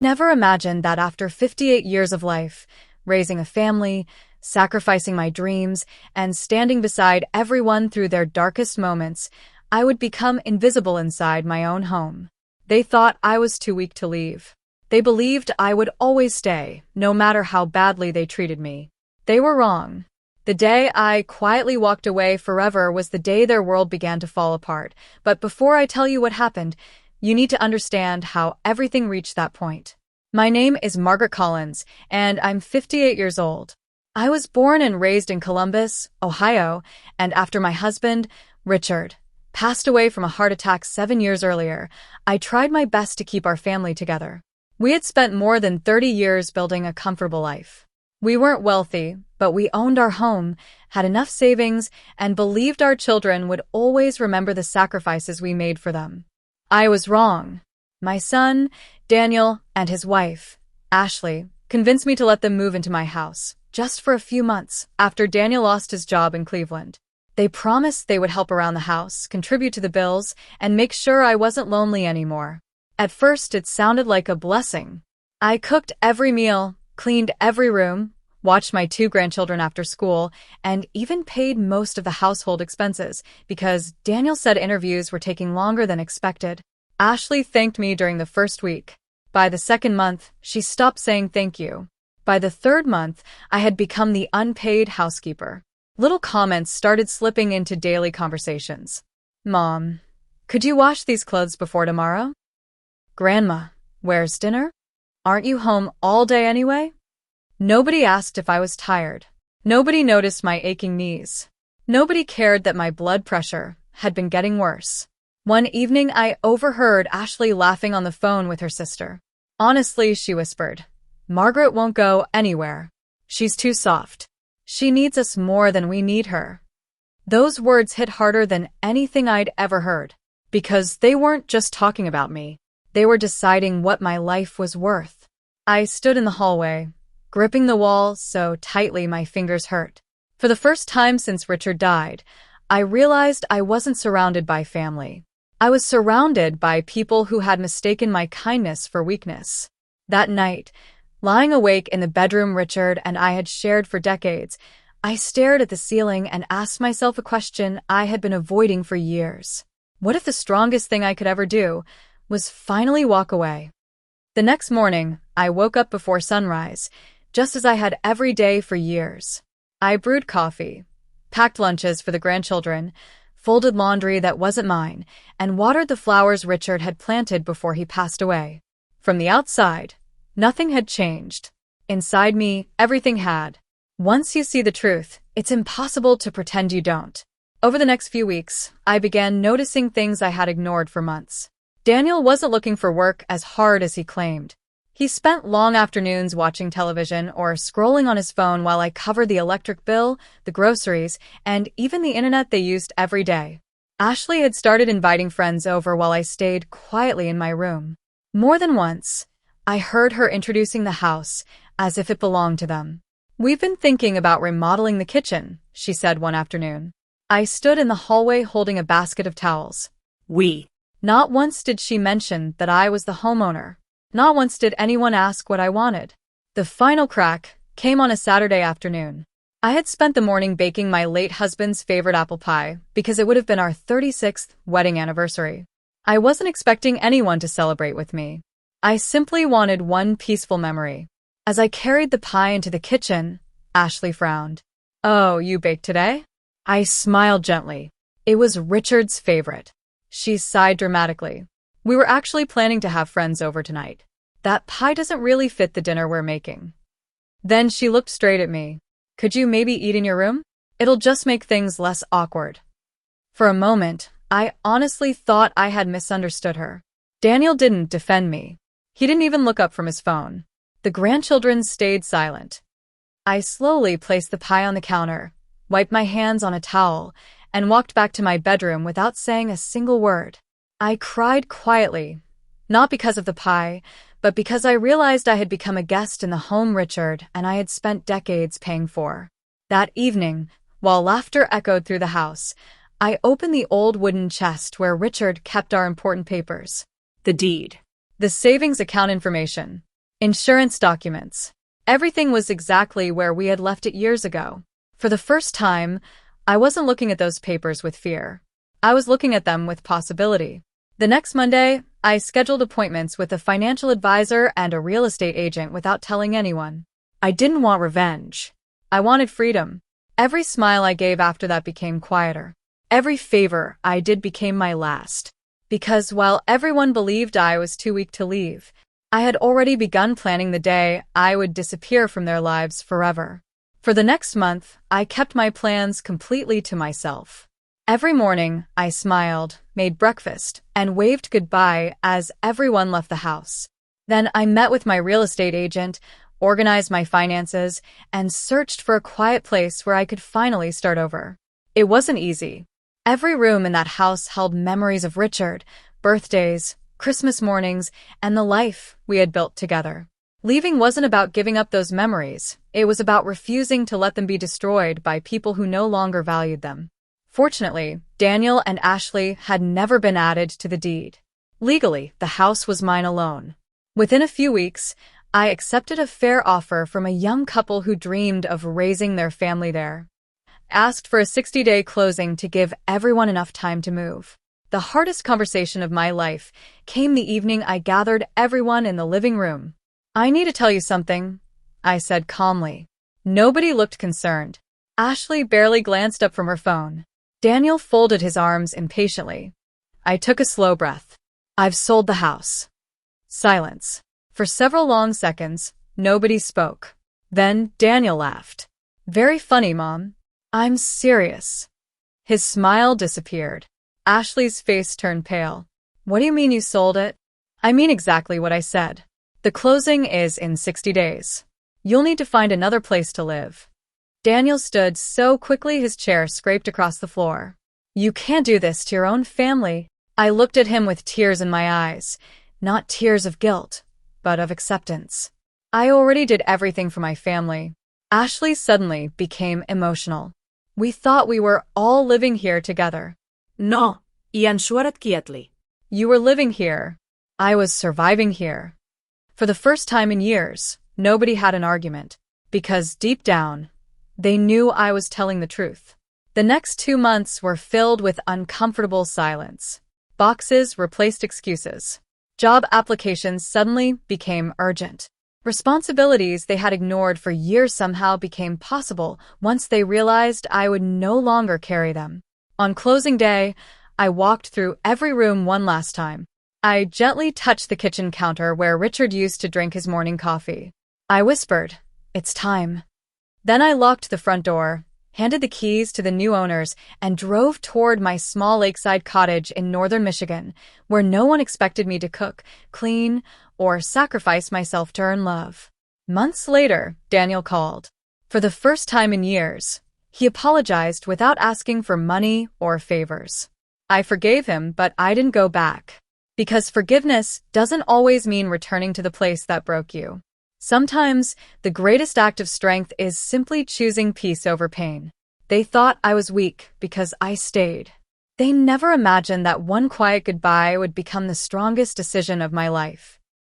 Never imagined that after 58 years of life, raising a family, sacrificing my dreams, and standing beside everyone through their darkest moments, I would become invisible inside my own home. They thought I was too weak to leave. They believed I would always stay, no matter how badly they treated me. They were wrong. The day I quietly walked away forever was the day their world began to fall apart. But before I tell you what happened, you need to understand how everything reached that point. My name is Margaret Collins, and I'm 58 years old. I was born and raised in Columbus, Ohio, and after my husband, Richard, passed away from a heart attack 7 years earlier, I tried my best to keep our family together. We had spent more than 30 years building a comfortable life. We weren't wealthy, but we owned our home, had enough savings, and believed our children would always remember the sacrifices we made for them. I was wrong. My son, Daniel, and his wife, Ashley, convinced me to let them move into my house, just for a few months, after Daniel lost his job in Cleveland. They promised they would help around the house, contribute to the bills, and make sure I wasn't lonely anymore. At first, it sounded like a blessing. I cooked every meal, cleaned every room, watched my 2 grandchildren after school, and even paid most of the household expenses because Daniel said interviews were taking longer than expected. Ashley thanked me during the first week. By the second month, she stopped saying thank you. By the third month, I had become the unpaid housekeeper. Little comments started slipping into daily conversations. Mom, could you wash these clothes before tomorrow? Grandma, where's dinner? Aren't you home all day anyway? Nobody asked if I was tired. Nobody noticed my aching knees. Nobody cared that my blood pressure had been getting worse. One evening, I overheard Ashley laughing on the phone with her sister. Honestly, she whispered, Margaret won't go anywhere. She's too soft. She needs us more than we need her. Those words hit harder than anything I'd ever heard, because they weren't just talking about me. They were deciding what my life was worth. I stood in the hallway, gripping the wall so tightly my fingers hurt. For the first time since Richard died, I realized I wasn't surrounded by family. I was surrounded by people who had mistaken my kindness for weakness. That night, lying awake in the bedroom Richard and I had shared for decades, I stared at the ceiling and asked myself a question I had been avoiding for years. What if the strongest thing I could ever do was finally walk away? The next morning, I woke up before sunrise, just as I had every day for years. I brewed coffee, packed lunches for the grandchildren, folded laundry that wasn't mine, and watered the flowers Richard had planted before he passed away. From the outside, nothing had changed. Inside me, everything had. Once you see the truth, it's impossible to pretend you don't. Over the next few weeks, I began noticing things I had ignored for months. Daniel wasn't looking for work as hard as he claimed. He spent long afternoons watching television or scrolling on his phone while I covered the electric bill, the groceries, and even the internet they used every day. Ashley had started inviting friends over while I stayed quietly in my room. More than once, I heard her introducing the house as if it belonged to them. We've been thinking about remodeling the kitchen, she said one afternoon. I stood in the hallway holding a basket of towels. We. Not once did she mention that I was the homeowner. Not once did anyone ask what I wanted. The final crack came on a Saturday afternoon. I had spent the morning baking my late husband's favorite apple pie because it would have been our 36th wedding anniversary. I wasn't expecting anyone to celebrate with me. I simply wanted one peaceful memory. As I carried the pie into the kitchen, Ashley frowned. Oh, you baked today? I smiled gently. It was Richard's favorite. She sighed dramatically. We were actually planning to have friends over tonight. That pie doesn't really fit the dinner we're making. Then she looked straight at me. Could you maybe eat in your room? It'll just make things less awkward. For a moment, I honestly thought I had misunderstood her. Daniel didn't defend me. He didn't even look up from his phone. The grandchildren stayed silent. I slowly placed the pie on the counter, wiped my hands on a towel, and walked back to my bedroom without saying a single word. I cried quietly, not because of the pie, but because I realized I had become a guest in the home Richard and I had spent decades paying for. That evening, while laughter echoed through the house, I opened the old wooden chest where Richard kept our important papers. The deed. The savings account information. Insurance documents. Everything was exactly where we had left it years ago. For the first time, I wasn't looking at those papers with fear. I was looking at them with possibility. The next Monday, I scheduled appointments with a financial advisor and a real estate agent without telling anyone. I didn't want revenge. I wanted freedom. Every smile I gave after that became quieter. Every favor I did became my last. Because while everyone believed I was too weak to leave, I had already begun planning the day I would disappear from their lives forever. For the next month, I kept my plans completely to myself. Every morning, I smiled, made breakfast, and waved goodbye as everyone left the house. Then I met with my real estate agent, organized my finances, and searched for a quiet place where I could finally start over. It wasn't easy. Every room in that house held memories of Richard, birthdays, Christmas mornings, and the life we had built together. Leaving wasn't about giving up those memories. It was about refusing to let them be destroyed by people who no longer valued them. Fortunately, Daniel and Ashley had never been added to the deed. Legally, the house was mine alone. Within a few weeks, I accepted a fair offer from a young couple who dreamed of raising their family there. Asked for a 60-day closing to give everyone enough time to move. The hardest conversation of my life came the evening I gathered everyone in the living room. "I need to tell you something," I said calmly. Nobody looked concerned. Ashley barely glanced up from her phone. Daniel folded his arms impatiently. I took a slow breath. "I've sold the house." Silence. For several long seconds, nobody spoke. Then Daniel laughed. "Very funny, Mom. I'm serious." His smile disappeared. Ashley's face turned pale. "What do you mean you sold it?" "I mean exactly what I said. The closing is in 60 days. You'll need to find another place to live." Daniel stood so quickly his chair scraped across the floor. "You can't do this to your own family." I looked at him with tears in my eyes, not tears of guilt, but of acceptance. I already did everything for my family. Ashley suddenly became emotional. "We thought we were all living here together." "No," he answered quietly. "You were living here. I was surviving here." For the first time in years, nobody had an argument, because deep down, they knew I was telling the truth. The next 2 months were filled with uncomfortable silence. Boxes replaced excuses. Job applications suddenly became urgent. Responsibilities they had ignored for years somehow became possible once they realized I would no longer carry them. On closing day, I walked through every room one last time. I gently touched the kitchen counter where Richard used to drink his morning coffee. I whispered, "It's time." Then I locked the front door, handed the keys to the new owners, and drove toward my small lakeside cottage in northern Michigan, where no one expected me to cook, clean, or sacrifice myself to earn love. Months later, Daniel called. For the first time in years, he apologized without asking for money or favors. I forgave him, but I didn't go back. Because forgiveness doesn't always mean returning to the place that broke you. Sometimes, the greatest act of strength is simply choosing peace over pain. They thought I was weak because I stayed. They never imagined that one quiet goodbye would become the strongest decision of my life.